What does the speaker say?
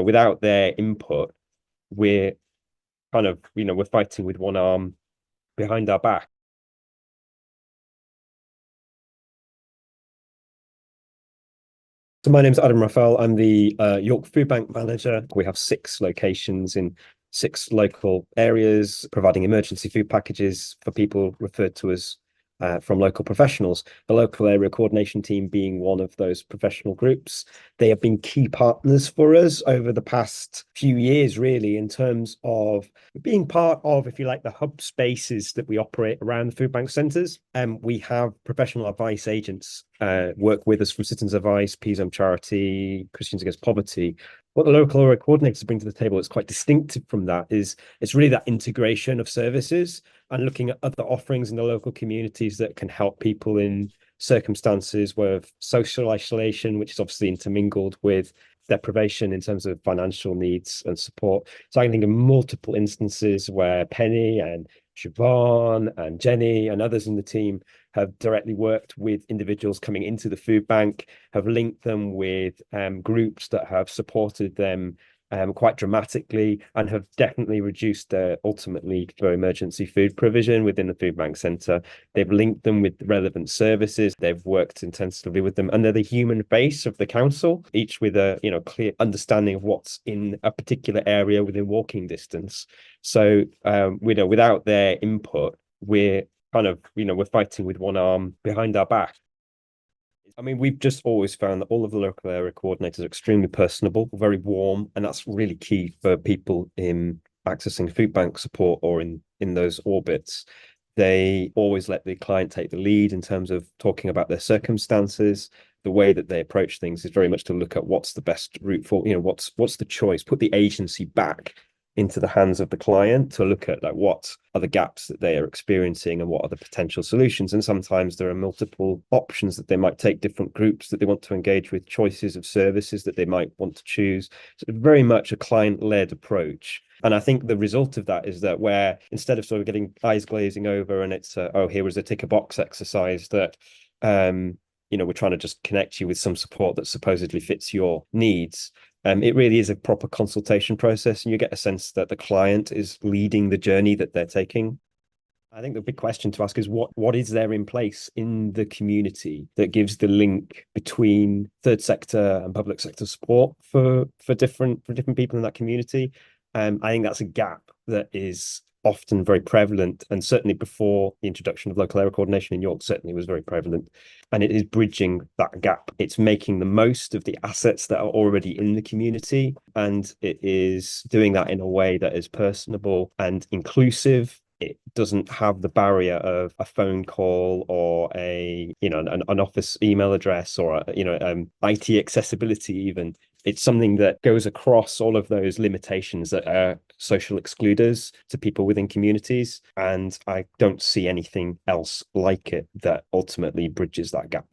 without their input, we're kind of, we're fighting with one arm behind our back. So my name's Adam Raffell. I'm the York Foodbank manager. We have 6 locations in 6 local areas, providing emergency food packages for people referred to as from local professionals. The local area coordination team being one of those professional groups. They have been key partners for us over the past few years, really, in terms of being part of, if you like, the hub spaces that we operate around the food bank centres. We have professional advice agents work with us from Citizens Advice, Peas Home Charity, Christians Against Poverty. What the local area coordinators bring to the table is quite distinctive from that is it's really that integration of services and looking at other offerings in the local communities that can help people in circumstances where social isolation, which is obviously intermingled with deprivation in terms of financial needs and support. So I can think of multiple instances where Penny and Siobhan and Jenny and others in the team have directly worked with individuals coming into the food bank, have linked them with groups that have supported them quite dramatically and have definitely reduced their ultimately for emergency food provision within the food bank centre. They've linked them with relevant services. They've worked intensively with them, and they're the human face of the council, each with a clear understanding of what's in a particular area within walking distance. So without their input, we're kind of we're fighting with one arm behind our back. I mean, we've just always found that all of the local area coordinators are extremely personable, very warm, and that's really key for people in accessing food bank support or in those orbits. They always let the client take the lead in terms of talking about their circumstances. The way that they approach things is very much to look at what's the best route for, what's the choice, put the agency back into the hands of the client to look at like what are the gaps that they are experiencing and what are the potential solutions. And sometimes there are multiple options that they might take, different groups that they want to engage with, choices of services that they might want to choose. So it's very much a client-led approach. And I think the result of that is that where instead of sort of getting eyes glazing over and it's here was a tick a box exercise that we're trying to just connect you with some support that supposedly fits your needs. It really is a proper consultation process, and you get a sense that the client is leading the journey that they're taking. I think the big question to ask is what is there in place in the community that gives the link between third sector and public sector support for different people in that community. I think that's a gap that is often very prevalent, and certainly before the introduction of local area coordination in York certainly was very prevalent, and it is bridging that gap. It's making the most of the assets that are already in the community, and it is doing that in a way that is personable and inclusive. It doesn't have the barrier of a phone call or an office email address or IT accessibility even. It's something that goes across all of those limitations that are social excluders to people within communities. And I don't see anything else like it that ultimately bridges that gap.